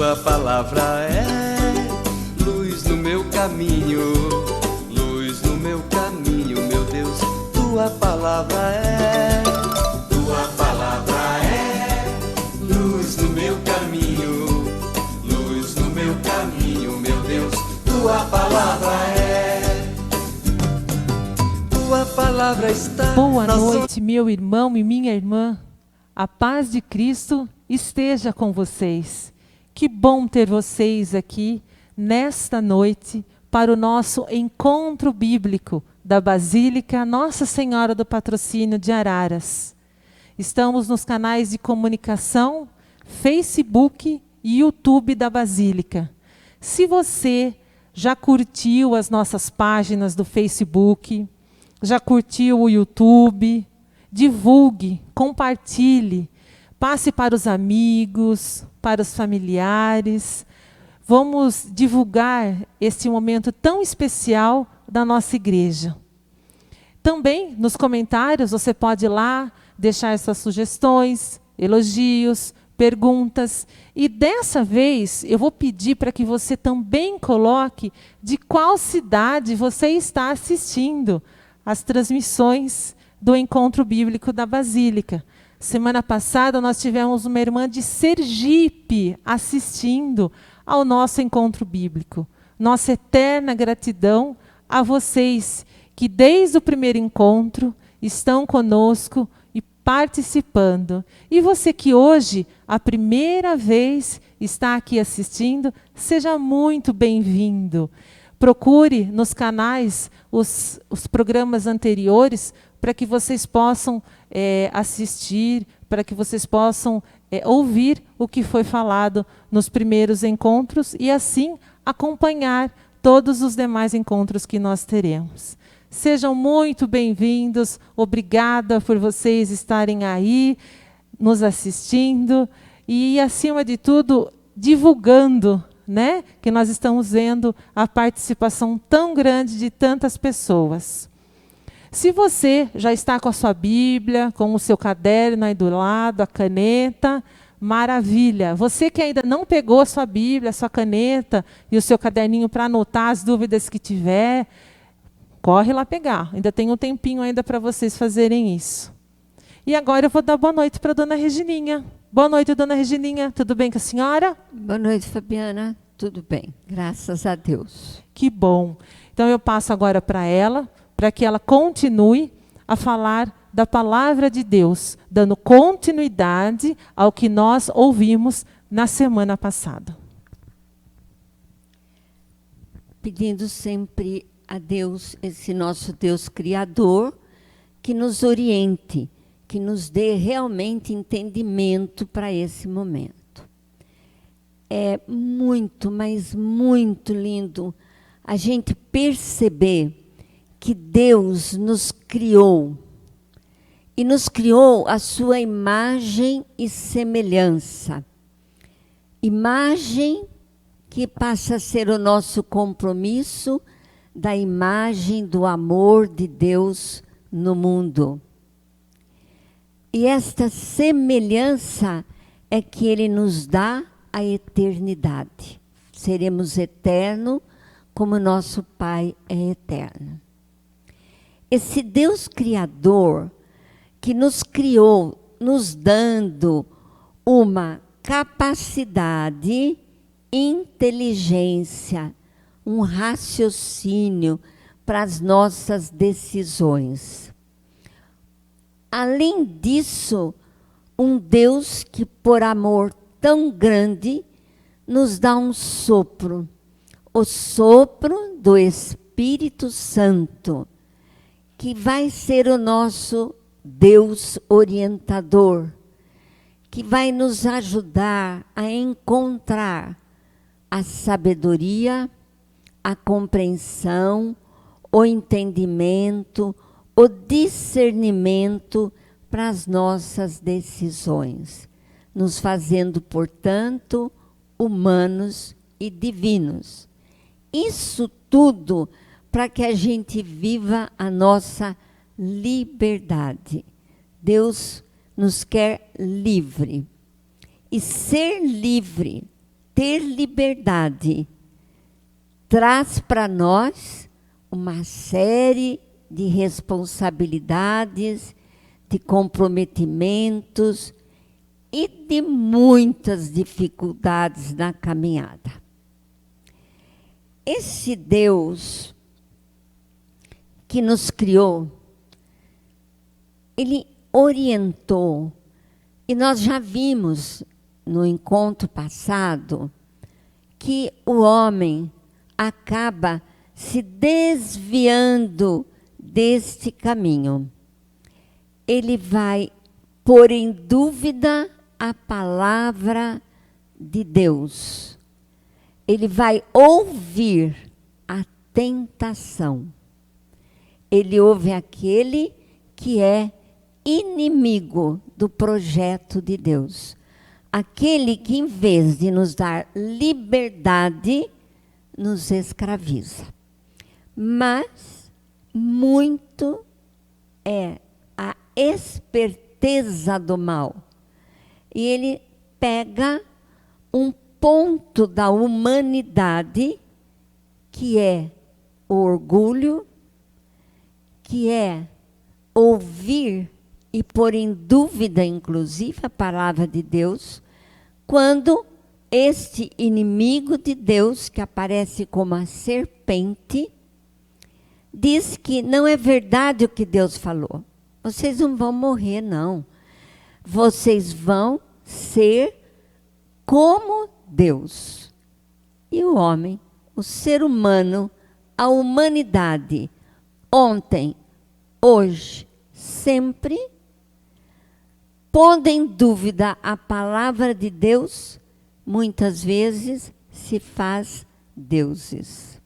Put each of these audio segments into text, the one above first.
tua palavra é luz no meu caminho, luz no meu caminho, meu Deus. Tua palavra é luz no meu caminho, luz no meu caminho, meu Deus. Tua palavra está. Boa noite, meu irmão e minha irmã. A paz de Cristo esteja com vocês. Que bom ter vocês aqui nesta noite para o nosso encontro bíblico da Basílica Nossa Senhora do Patrocínio de Araras. Estamos nos canais de comunicação, Facebook e YouTube da Basílica. Se você já curtiu as nossas páginas do Facebook, já curtiu o YouTube, divulgue, compartilhe, passe para os amigos, para os familiares. Vamos divulgar este momento tão especial da nossa igreja. Também, nos comentários, você pode ir lá deixar suas sugestões, elogios, perguntas. E dessa vez, eu vou pedir para que você também coloque de qual cidade você está assistindo as transmissões do Encontro Bíblico da Basílica. Semana passada, nós tivemos uma irmã de Sergipe assistindo ao nosso Encontro Bíblico. Nossa eterna gratidão a vocês que, desde o primeiro encontro, estão conosco e participando. E você que hoje, a primeira vez, está aqui assistindo, seja muito bem-vindo. Procure nos canais os programas anteriores para que vocês possam assistir, para que vocês possam ouvir o que foi falado nos primeiros encontros e assim acompanhar todos os demais encontros que nós teremos. Sejam muito bem-vindos, obrigada por vocês estarem aí, nos assistindo e, acima de tudo, divulgando, né, que nós estamos vendo a participação tão grande de tantas pessoas. Se você já está com a sua Bíblia, com o seu caderno aí do lado, a caneta, maravilha. Você que ainda não pegou a sua Bíblia, a sua caneta e o seu caderninho para anotar as dúvidas que tiver, corre lá pegar. Ainda tem um tempinho ainda para vocês fazerem isso. E agora eu vou dar boa noite para a dona Regininha. Boa noite, dona Regininha. Tudo bem com a senhora? Boa noite, Fabiana. Tudo bem, graças a Deus. Que bom. Então eu passo agora para ela, para que ela continue a falar da palavra de Deus, dando continuidade ao que nós ouvimos na semana passada. Pedindo sempre a Deus, esse nosso Deus Criador, que nos oriente, que nos dê realmente entendimento para esse momento. É muito, mas muito lindo a gente perceber que Deus nos criou, e nos criou a sua imagem e semelhança. Imagem que passa a ser o nosso compromisso da imagem do amor de Deus no mundo. E esta semelhança é que Ele nos dá a eternidade. Seremos eternos como nosso Pai é eterno. Esse Deus Criador que nos criou, nos dando uma capacidade, inteligência, um raciocínio para as nossas decisões. Além disso, um Deus que, por amor tão grande, nos dá um sopro, o sopro do Espírito Santo, que vai ser o nosso Deus orientador, que vai nos ajudar a encontrar a sabedoria, a compreensão, o entendimento, o discernimento para as nossas decisões, nos fazendo, portanto, humanos e divinos. Isso tudo para que a gente viva a nossa liberdade. Deus nos quer livre. E ser livre, ter liberdade traz para nós uma série de responsabilidades, de comprometimentos e de muitas dificuldades na caminhada. Esse Deus que nos criou, Ele orientou, e nós já vimos no encontro passado, que o homem acaba se desviando deste caminho. Ele vai pôr em dúvida a palavra de Deus. Ele vai ouvir a tentação. Ele ouve aquele que é inimigo do projeto de Deus. Aquele que, em vez de nos dar liberdade, nos escraviza. Mas muito é a esperteza do mal. E ele pega um ponto da humanidade, que é o orgulho, que é ouvir e pôr em dúvida, inclusive, a palavra de Deus, quando este inimigo de Deus, que aparece como a serpente, diz que não é verdade o que Deus falou. Vocês não vão morrer, não. Vocês vão ser como Deus. E o homem, o ser humano, a humanidade, ontem, hoje, sempre, pondo em dúvida a palavra de Deus, muitas vezes se faz deuses.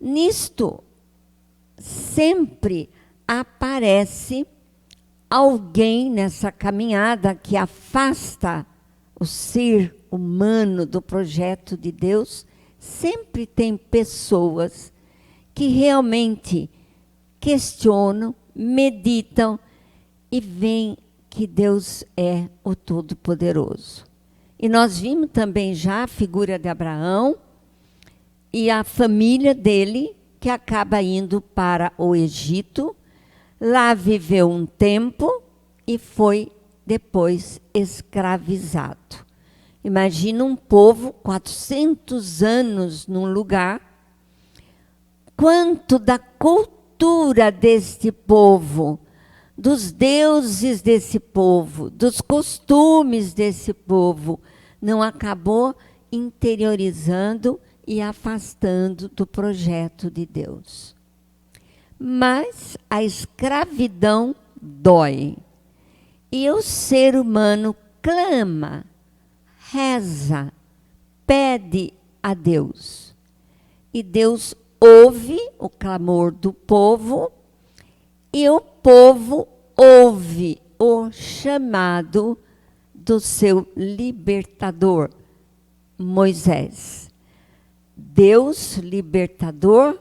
Nisto, sempre aparece alguém nessa caminhada que afasta o ser humano do projeto de Deus. Sempre tem pessoas que realmente questionam, meditam e veem que Deus é o Todo-Poderoso. E nós vimos também já a figura de Abraão e a família dele, que acaba indo para o Egito. Lá viveu um tempo e foi depois escravizado. Imagina um povo, 400 anos num lugar. Quanto da cultura deste povo, dos deuses desse povo, dos costumes desse povo, não acabou interiorizando e afastando do projeto de Deus. Mas a escravidão dói. E o ser humano clama, reza, pede a Deus. E Deus ouve o clamor do povo, e o povo ouve o chamado do seu libertador, Moisés. Deus, libertador,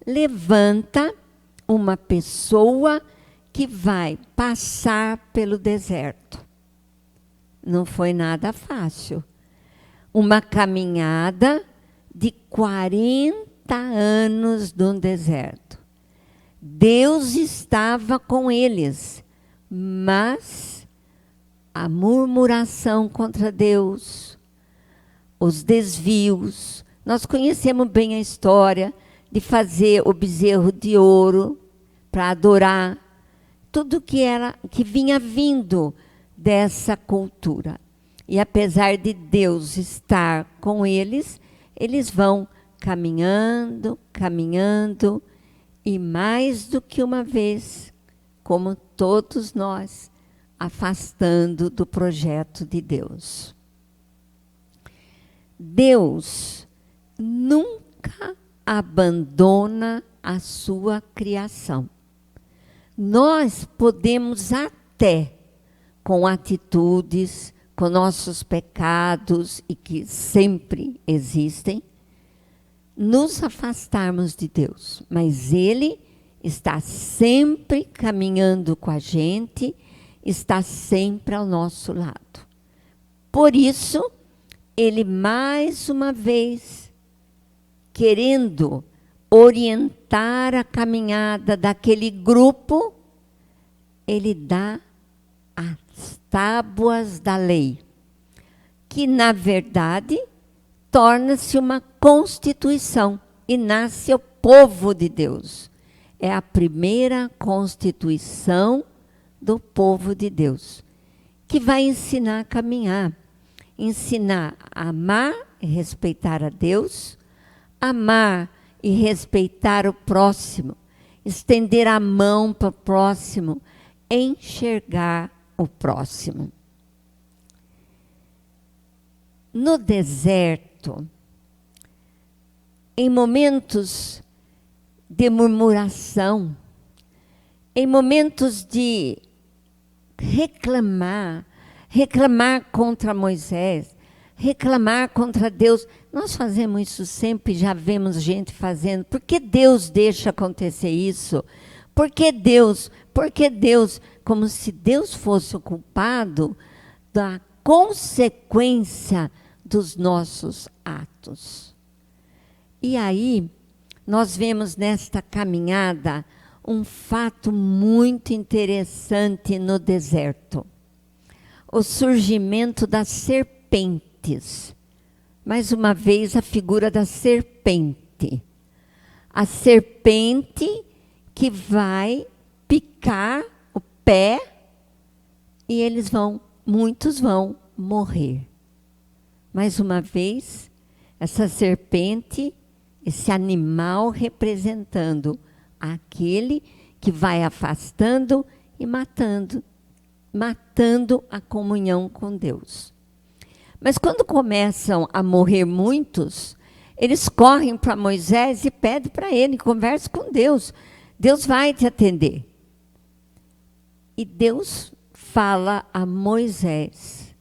levanta uma pessoa que vai passar pelo deserto. Não foi nada fácil. Uma caminhada de 40 anos no deserto. Deus estava com eles, mas a murmuração contra Deus, os desvios. Nós conhecemos bem a história de fazer o bezerro de ouro para adorar, tudo que vinha vindo dessa cultura. E apesar de Deus estar com eles, eles vão caminhando, caminhando, e mais do que uma vez, como todos nós, afastando do projeto de Deus. Deus nunca abandona a sua criação. Nós podemos até, com atitudes, com nossos pecados, e que sempre existem, nos afastarmos de Deus. Mas Ele está sempre caminhando com a gente, está sempre ao nosso lado. Por isso, ele mais uma vez, querendo orientar a caminhada daquele grupo, ele dá as tábuas da lei, que na verdade torna-se uma constituição e nasce o povo de Deus. É a primeira constituição do povo de Deus, que vai ensinar a caminhar, ensinar a amar e respeitar a Deus, amar e respeitar o próximo, estender a mão para o próximo, enxergar o próximo. No deserto, em momentos de murmuração, em momentos de reclamar contra Moisés, reclamar contra Deus. Nós fazemos isso sempre, já vemos gente fazendo. Por que Deus deixa acontecer isso? Por que Deus? Como se Deus fosse o culpado da consequência dos nossos atos. E aí, nós vemos nesta caminhada um fato muito interessante no deserto. O surgimento das serpentes. Mais uma vez, a figura da serpente. A serpente que vai picar o pé e muitos vão morrer. Mais uma vez, essa serpente, esse animal representando aquele que vai afastando e matando a comunhão com Deus. Mas quando começam a morrer muitos, eles correm para Moisés e pedem para ele, converse com Deus. Deus vai te atender. E Deus fala a Moisés,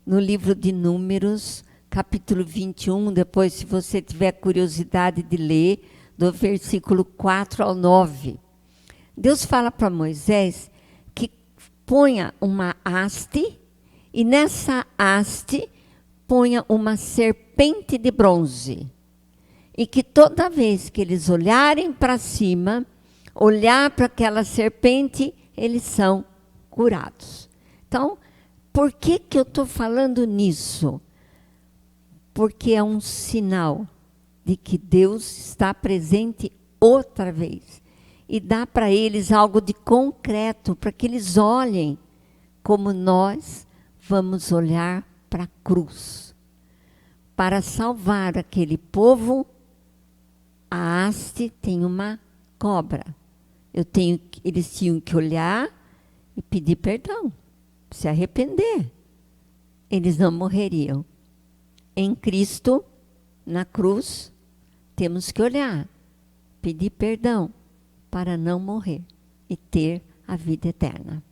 no livro de Números, capítulo 21, depois, se você tiver curiosidade de ler, do versículo 4 ao 9. Deus fala para Moisés que ponha uma haste, e nessa haste ponha uma serpente de bronze. E que toda vez que eles olharem para cima, olhar para aquela serpente, eles são curados. Então, por que eu estou falando nisso? Porque é um sinal de que Deus está presente outra vez. E dá para eles algo de concreto, para que eles olhem como nós vamos olhar para a cruz. Para salvar aquele povo, a haste tem uma cobra. Eles tinham que olhar e pedir perdão, se arrepender. Eles não morreriam. Em Cristo, na cruz, temos que olhar, pedir perdão para não morrer e ter a vida eterna.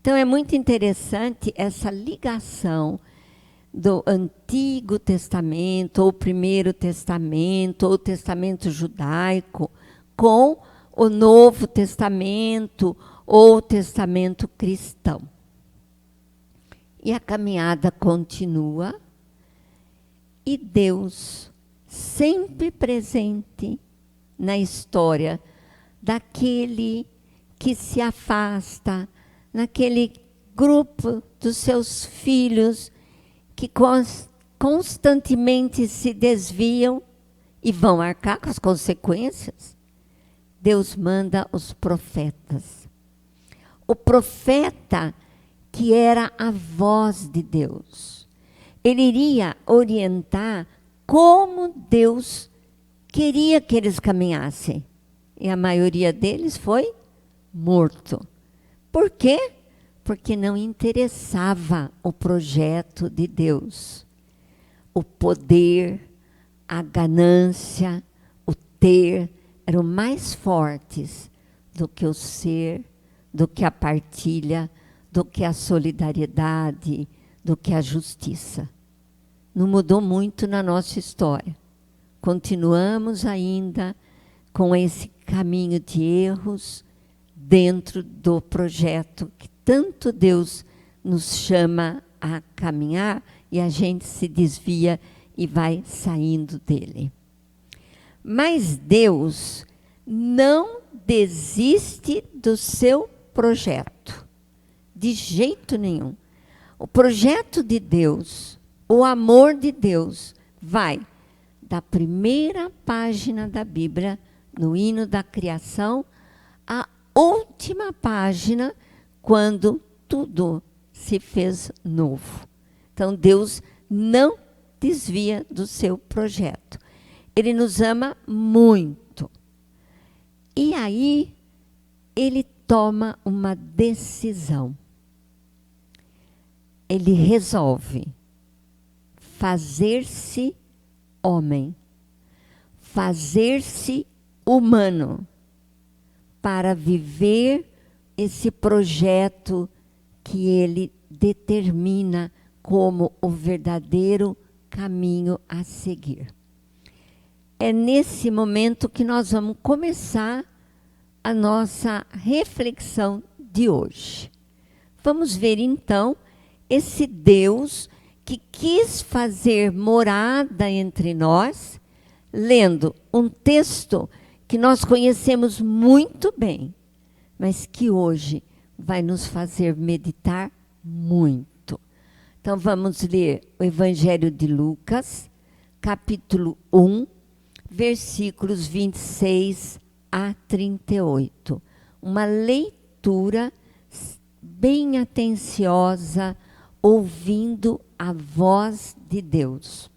Então é muito interessante essa ligação do Antigo Testamento, ou Primeiro Testamento, ou Testamento judaico, com o Novo Testamento, ou o Testamento cristão. E a caminhada continua, e Deus sempre presente na história daquele que se afasta, naquele grupo dos seus filhos que constantemente se desviam e vão arcar com as consequências. Deus manda os profetas. O profeta que era a voz de Deus. Ele iria orientar como Deus queria que eles caminhassem. E a maioria deles foi morto. Por quê? Porque não interessava o projeto de Deus. O poder, a ganância, o ter, eram mais fortes do que o ser, do que a partilha, do que a solidariedade, do que a justiça. Não mudou muito na nossa história. Continuamos ainda com esse caminho de erros dentro do projeto que tanto Deus nos chama a caminhar e a gente se desvia e vai saindo dele. Mas Deus não desiste do seu projeto, de jeito nenhum. O projeto de Deus, o amor de Deus, vai da primeira página da Bíblia, no hino da criação, à última página, quando tudo se fez novo. Então, Deus não desvia do seu projeto. Ele nos ama muito. E aí, ele toma uma decisão. Ele resolve fazer-se homem, fazer-se humano, para viver esse projeto que ele determina como o verdadeiro caminho a seguir. É nesse momento que nós vamos começar a nossa reflexão de hoje. Vamos ver então esse Deus que quis fazer morada entre nós, lendo um texto que nós conhecemos muito bem, mas que hoje vai nos fazer meditar muito. Então vamos ler o Evangelho de Lucas, capítulo 1, versículos 26 a 38. Uma leitura bem atenciosa, ouvindo a voz de Deus.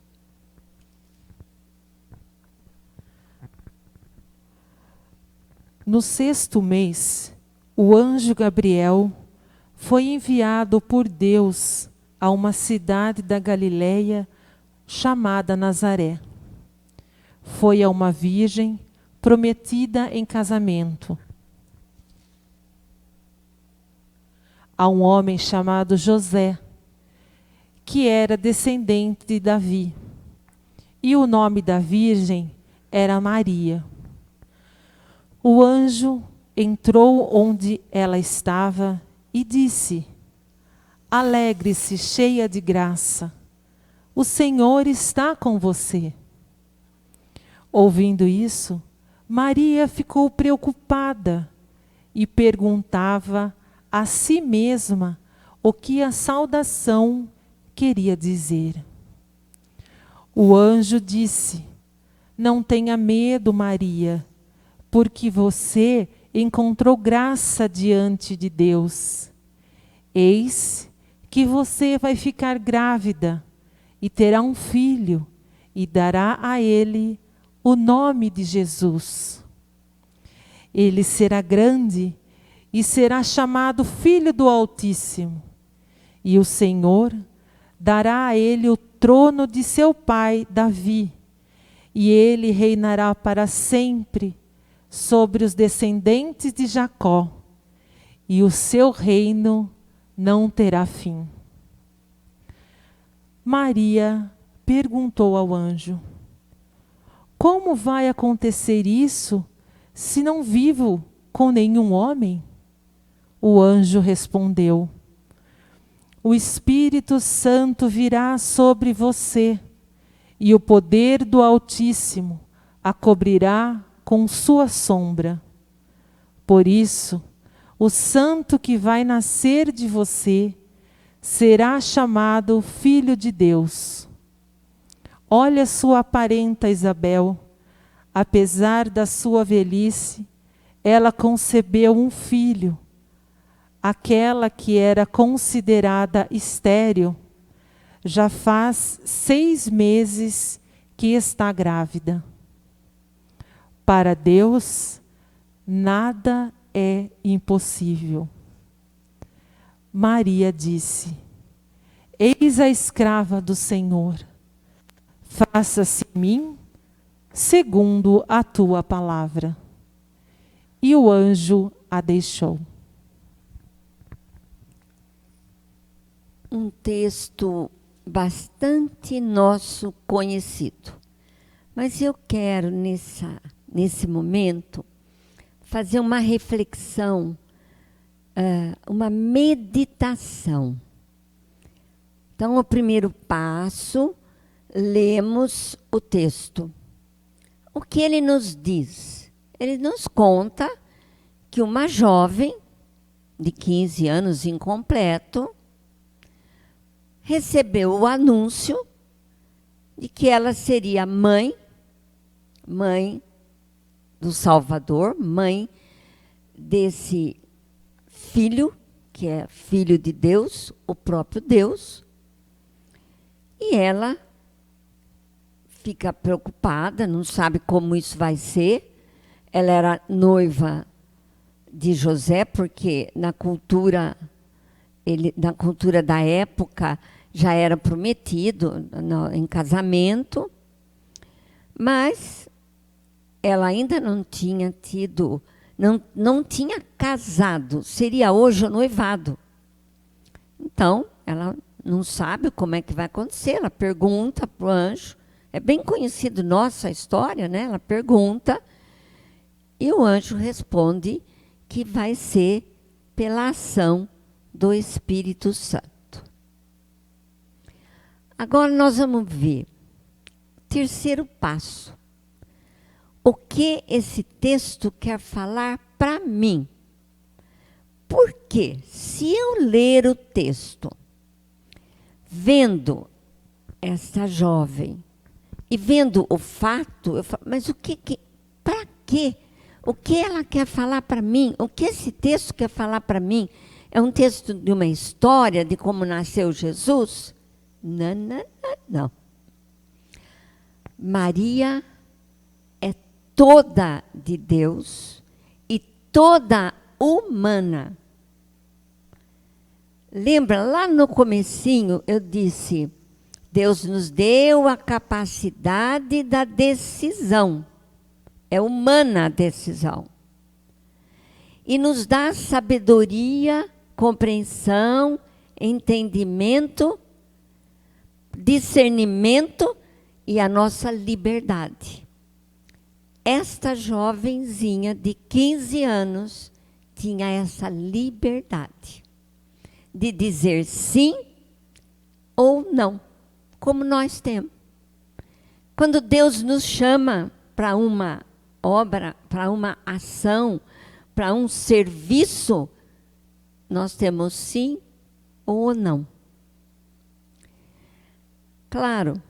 No 6º mês, o anjo Gabriel foi enviado por Deus a uma cidade da Galileia chamada Nazaré. Foi a uma virgem prometida em casamento a um homem chamado José, que era descendente de Davi, e o nome da virgem era Maria. O anjo entrou onde ela estava e disse: Alegre-se, cheia de graça, o Senhor está com você. Ouvindo isso, Maria ficou preocupada e perguntava a si mesma o que a saudação queria dizer. O anjo disse: Não tenha medo, Maria, porque você encontrou graça diante de Deus. Eis que você vai ficar grávida e terá um filho e dará a ele o nome de Jesus. Ele será grande e será chamado Filho do Altíssimo. E o Senhor dará a ele o trono de seu pai Davi, e ele reinará para sempre sobre os descendentes de Jacó, e o seu reino não terá fim. Maria perguntou ao anjo: Como vai acontecer isso, se não vivo com nenhum homem? O anjo respondeu: O Espírito Santo virá sobre você, e o poder do Altíssimo a cobrirá com sua sombra. Por isso, o santo que vai nascer de você será chamado Filho de Deus. Olha sua parenta Isabel, apesar da sua velhice, ela concebeu um filho. Aquela que era considerada estéril, já faz 6 meses que está grávida. Para Deus, nada é impossível. Maria disse: Eis a escrava do Senhor. Faça-se em mim segundo a tua palavra. E o anjo a deixou. Um texto bastante nosso conhecido. Mas eu quero, nesse momento, fazer uma reflexão, uma meditação. Então, o primeiro passo, lemos o texto. O que ele nos diz? Ele nos conta que uma jovem de 15 anos incompleto recebeu o anúncio de que ela seria mãe do Salvador, mãe desse filho, que é filho de Deus, o próprio Deus. E ela fica preocupada, não sabe como isso vai ser. Ela era noiva de José, porque na cultura da época já era prometido em casamento, mas ela ainda não tinha tido, não tinha casado, seria hoje o noivado. Então, ela não sabe como é que vai acontecer, ela pergunta para o anjo, é bem conhecido nossa história, né? Ela pergunta, e o anjo responde que vai ser pela ação do Espírito Santo. Agora nós vamos ver o terceiro passo. O que esse texto quer falar para mim? Porque se eu ler o texto, vendo essa jovem e vendo o fato, eu falo, mas para quê? O que ela quer falar para mim? O que esse texto quer falar para mim? É um texto de uma história de como nasceu Jesus? Não. Maria é toda de Deus e toda humana. Lembra, lá no comecinho eu disse, Deus nos deu a capacidade da decisão. É humana a decisão. E nos dá sabedoria, compreensão, entendimento, discernimento e a nossa liberdade. Esta jovenzinha de 15 anos tinha essa liberdade de dizer sim ou não, como nós temos. Quando Deus nos chama para uma obra, para uma ação, para um serviço, nós temos sim ou não. Claro,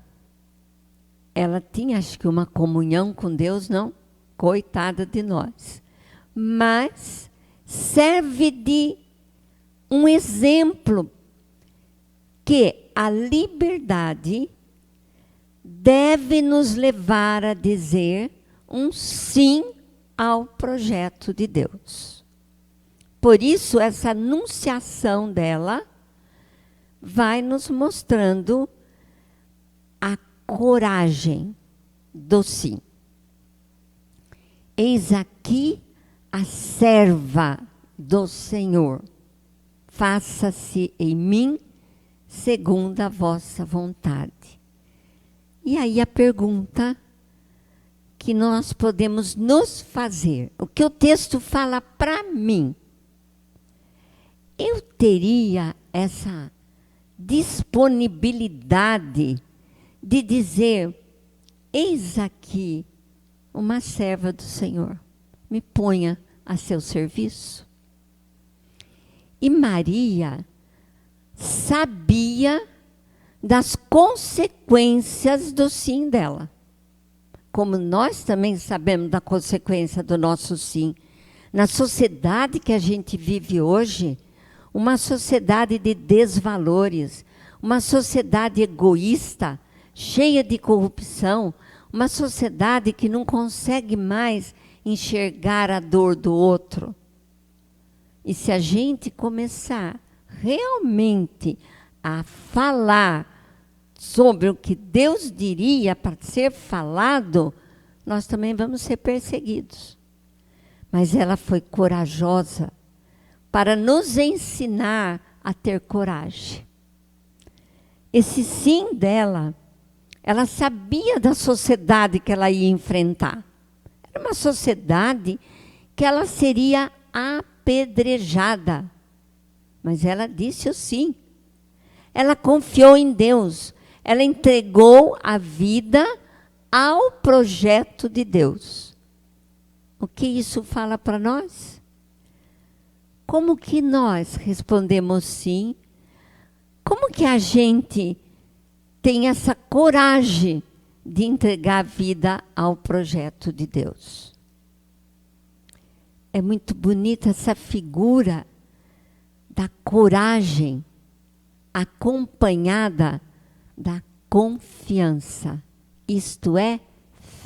ela tinha, acho que, uma comunhão com Deus, não? Coitada de nós. Mas serve de um exemplo que a liberdade deve nos levar a dizer um sim ao projeto de Deus. Por isso, essa anunciação dela vai nos mostrando a coragem do sim. Eis aqui a serva do Senhor. Faça-se em mim segundo a vossa vontade. E aí a pergunta que nós podemos nos fazer, o que o texto fala para mim, eu teria essa disponibilidade de dizer, eis aqui uma serva do Senhor, me ponha a seu serviço. E Maria sabia das consequências do sim dela. Como nós também sabemos da consequência do nosso sim. Na sociedade que a gente vive hoje, uma sociedade de desvalores, uma sociedade egoísta, cheia de corrupção, uma sociedade que não consegue mais enxergar a dor do outro. E se a gente começar realmente a falar sobre o que Deus diria para ser falado, nós também vamos ser perseguidos. Mas ela foi corajosa para nos ensinar a ter coragem. Esse sim dela, ela sabia da sociedade que ela ia enfrentar. Era uma sociedade que ela seria apedrejada. Mas ela disse o sim. Ela confiou em Deus. Ela entregou a vida ao projeto de Deus. O que isso fala para nós? Como que nós respondemos sim? Como que a gente tem essa coragem de entregar a vida ao projeto de Deus? É muito bonita essa figura da coragem acompanhada da confiança. Isto é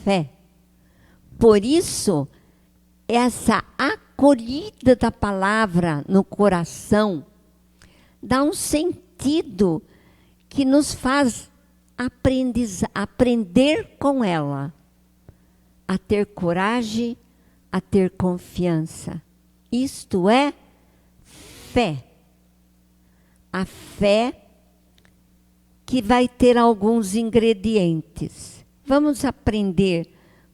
fé. Por isso, essa acolhida da palavra no coração dá um sentido que nos faz aprender com ela a ter coragem, a ter confiança. Isto é fé. A fé que vai ter alguns ingredientes. Vamos aprender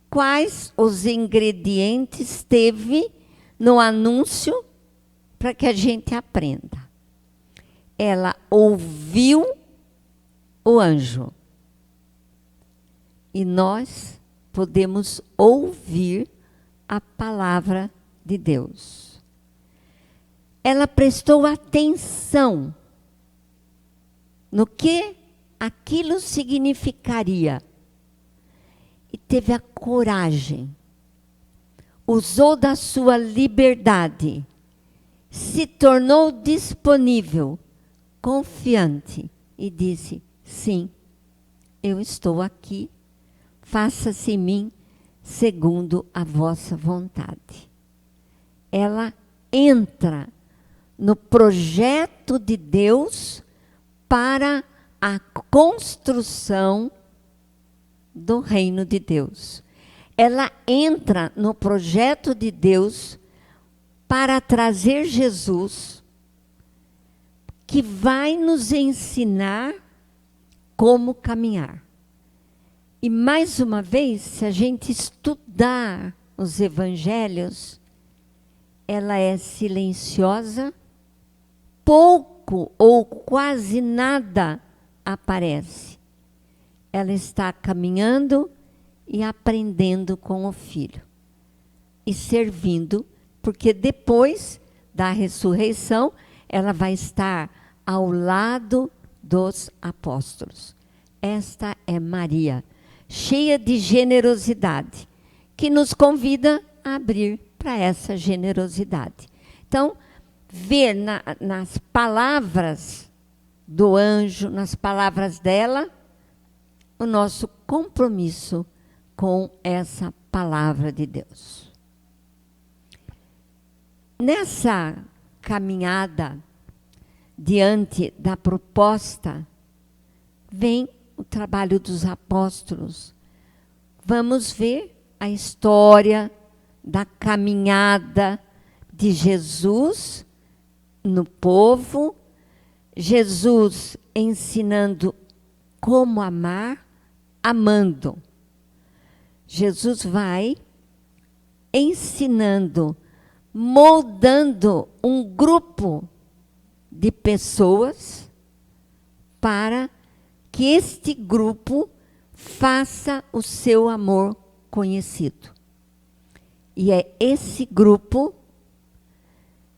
quais os ingredientes teve no anúncio para que a gente aprenda. Ela ouviu o anjo. E nós podemos ouvir a palavra de Deus. Ela prestou atenção no que aquilo significaria. E teve a coragem. Usou da sua liberdade. Se tornou disponível, confiante. E disse, sim, eu estou aqui. Faça-se em mim segundo a vossa vontade. Ela entra no projeto de Deus para a construção do reino de Deus. Ela entra no projeto de Deus para trazer Jesus, que vai nos ensinar como caminhar. E mais uma vez, se a gente estudar os evangelhos, ela é silenciosa, pouco ou quase nada aparece. Ela está caminhando e aprendendo com o Filho. E servindo, porque depois da ressurreição, ela vai estar ao lado dos apóstolos. Esta é Maria, cheia de generosidade, que nos convida a abrir para essa generosidade. Então, ver nas palavras do anjo, nas palavras dela, o nosso compromisso com essa palavra de Deus. Nessa caminhada diante da proposta, vem o trabalho dos apóstolos. Vamos ver a história da caminhada de Jesus no povo, Jesus ensinando como amar, amando. Jesus vai ensinando, moldando um grupo de pessoas para que este grupo faça o seu amor conhecido. E é esse grupo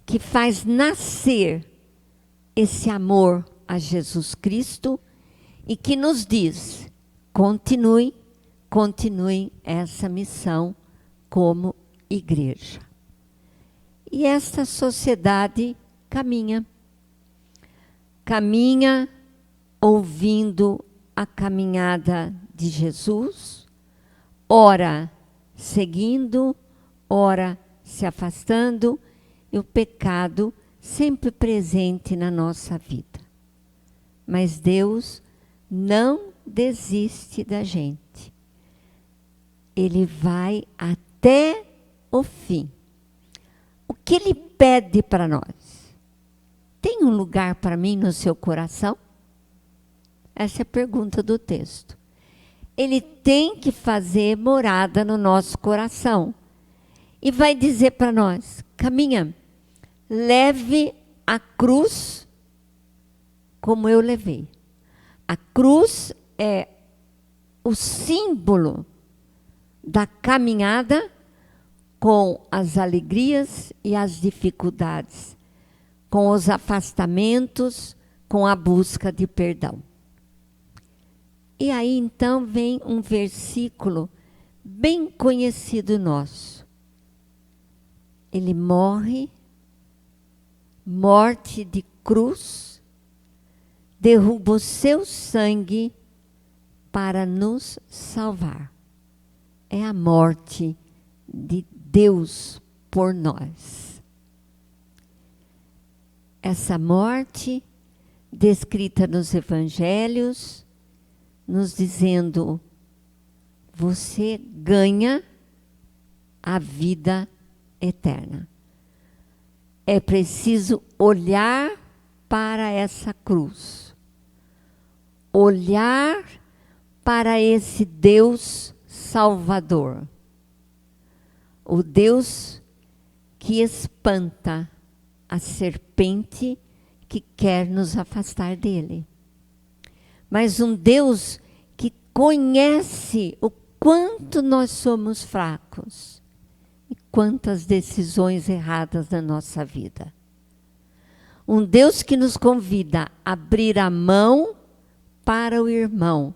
que faz nascer esse amor a Jesus Cristo e que nos diz, continuem essa missão como igreja. E essa sociedade caminha ouvindo a caminhada de Jesus, ora seguindo, ora se afastando, e o pecado sempre presente na nossa vida. Mas Deus não desiste da gente. Ele vai até o fim. O que Ele pede para nós? Tem um lugar para mim no seu coração? Essa é a pergunta do texto. Ele tem que fazer morada no nosso coração. E vai dizer para nós, caminha, leve a cruz como eu levei. A cruz é o símbolo da caminhada com as alegrias e as dificuldades, com os afastamentos, com a busca de perdão. E aí então vem um versículo bem conhecido nosso. Ele morre, morte de cruz, derruba o seu sangue para nos salvar. É a morte de Deus por nós. Essa morte, descrita nos evangelhos, nos dizendo: você ganha a vida eterna. É preciso olhar para essa cruz, olhar para esse Deus Salvador, o Deus que espanta a serpente que quer nos afastar dele. Mas um Deus que conhece o quanto nós somos fracos e quantas decisões erradas na nossa vida. Um Deus que nos convida a abrir a mão para o irmão.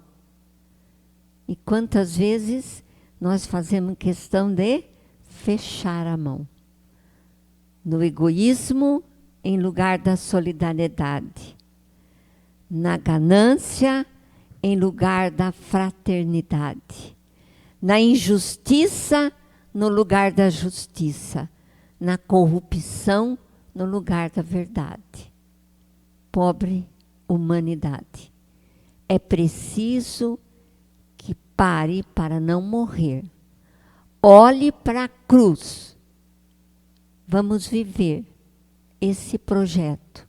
E quantas vezes nós fazemos questão de fechar a mão. No egoísmo, em lugar da solidariedade. Na ganância, em lugar da fraternidade. Na injustiça, no lugar da justiça. Na corrupção, no lugar da verdade. Pobre humanidade. É preciso que pare para não morrer. Olhe para a cruz. Vamos viver esse projeto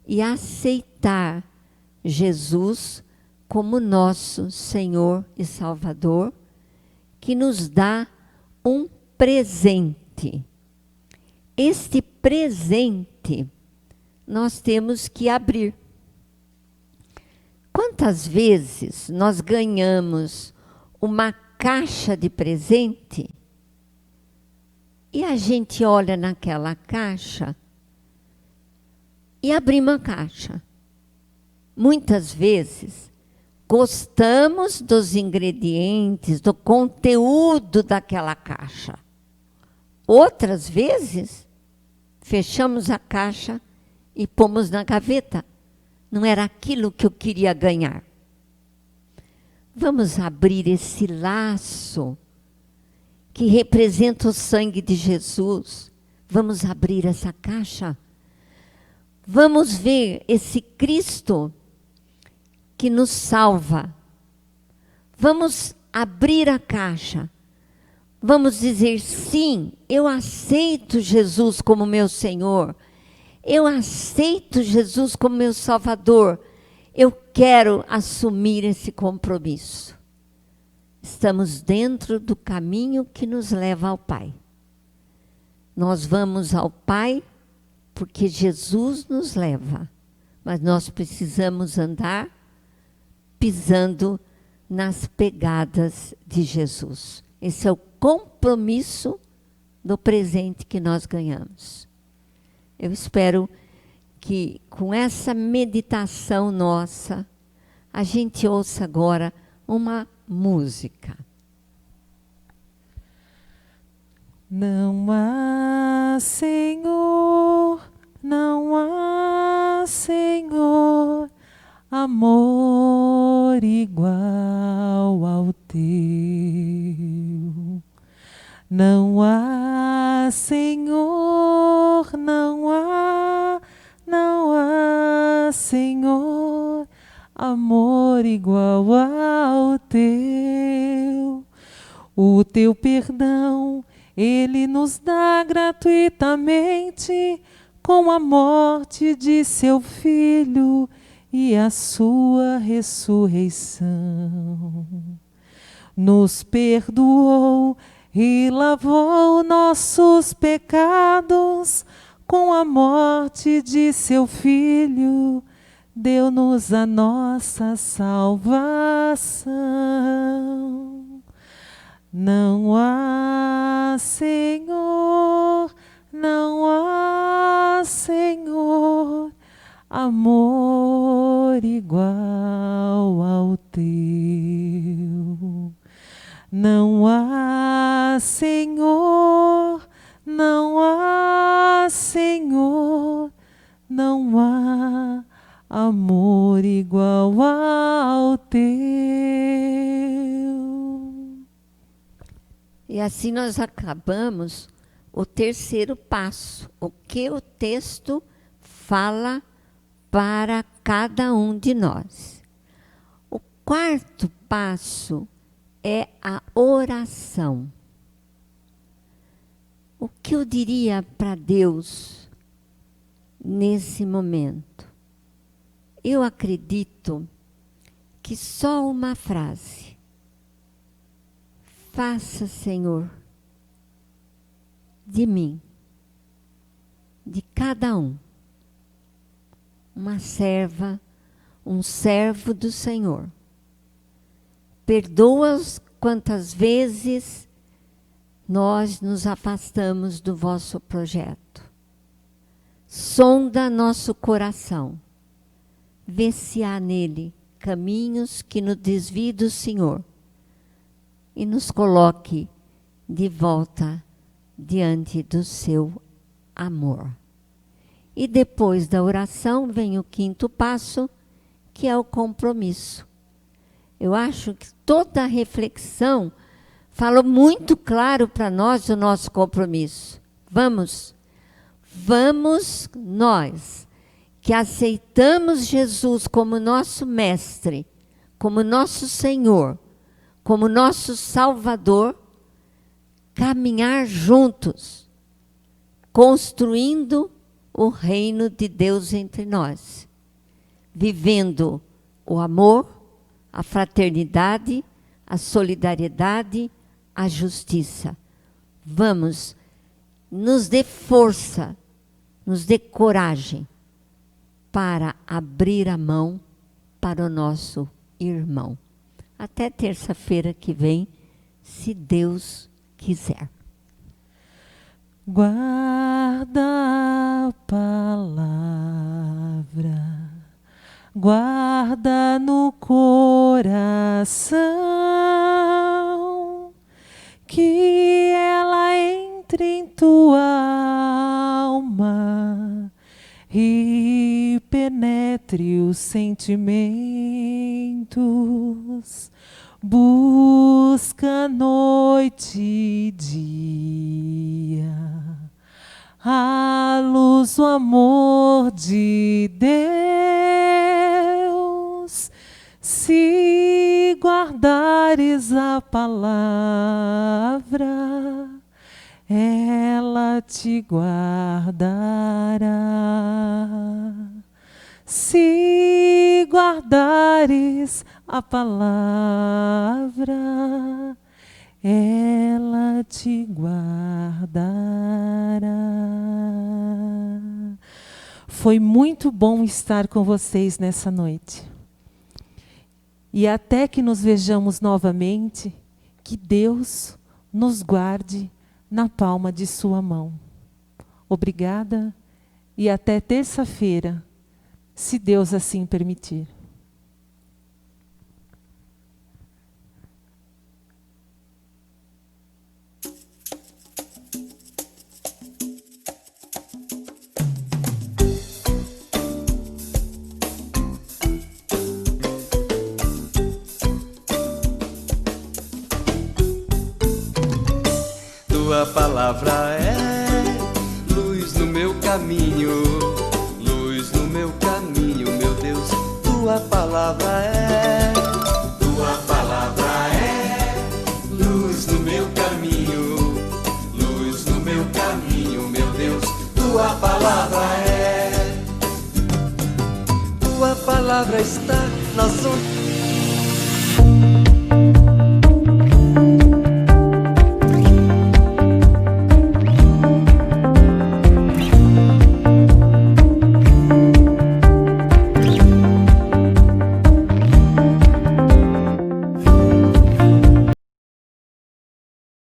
e aceitar Jesus como nosso Senhor e Salvador, que nos dá um presente. Este presente nós temos que abrir. Quantas vezes nós ganhamos uma caixa de presente e a gente olha naquela caixa e abrimos a caixa? Muitas vezes gostamos dos ingredientes, do conteúdo daquela caixa. Outras vezes fechamos a caixa e pomos na gaveta. Não era aquilo que eu queria ganhar. Vamos abrir esse laço que representa o sangue de Jesus. Vamos abrir essa caixa. Vamos ver esse Cristo que nos salva. Vamos abrir a caixa. Vamos dizer: sim, eu aceito Jesus como meu Senhor. Eu aceito Jesus como meu Salvador. Eu quero assumir esse compromisso. Estamos dentro do caminho que nos leva ao Pai. Nós vamos ao Pai porque Jesus nos leva. Mas nós precisamos andar pisando nas pegadas de Jesus. Esse é o compromisso do presente que nós ganhamos. Eu espero que com essa meditação nossa, a gente ouça agora uma música. Não há Senhor, não há Senhor, amor igual ao teu. Não há Senhor, não há Senhor, amor igual ao teu. O teu perdão, Ele nos dá gratuitamente, com a morte de seu Filho e a sua ressurreição. Nos perdoou e lavou nossos pecados com a morte de seu Filho, deu-nos a nossa salvação. Não há Senhor, não há Senhor, amor igual ao teu. Não há Senhor, não há Senhor, não há amor igual ao teu. E assim nós acabamos o terceiro passo, o que o texto fala para cada um de nós. O quarto passo é a oração. O que eu diria para Deus nesse momento? Eu acredito que só uma frase. Faça, Senhor, de mim, de cada um, uma serva, um servo do Senhor. Perdoa-os quantas vezes nós nos afastamos do vosso projeto. Sonda nosso coração. Vê se há nele caminhos que nos desviem do Senhor e nos coloque de volta diante do seu amor. E depois da oração vem o quinto passo, que é o compromisso. Eu acho que toda a reflexão falou muito claro para nós o nosso compromisso. Vamos nós, que aceitamos Jesus como nosso mestre, como nosso Senhor, como nosso Salvador, caminhar juntos, construindo o reino de Deus entre nós, vivendo o amor, a fraternidade, a solidariedade, a justiça. Vamos, nos dê força, nos dê coragem para abrir a mão para o nosso irmão. Até terça-feira que vem, se Deus quiser. Guarda a palavra, guarda no coração, que ela entre em tua alma e penetre os sentimentos. Busca noite e dia a luz, o amor de Deus. Se guardares a palavra, ela te guardará. Se guardares a palavra, ela te guardará. Foi muito bom estar com vocês nessa noite. E até que nos vejamos novamente, que Deus nos guarde na palma de sua mão. Obrigada e até terça-feira, se Deus assim permitir. Tua palavra é luz no meu caminho, luz no meu caminho, meu Deus. Tua palavra é luz no meu caminho, luz no meu caminho, meu Deus. Tua palavra está na zona.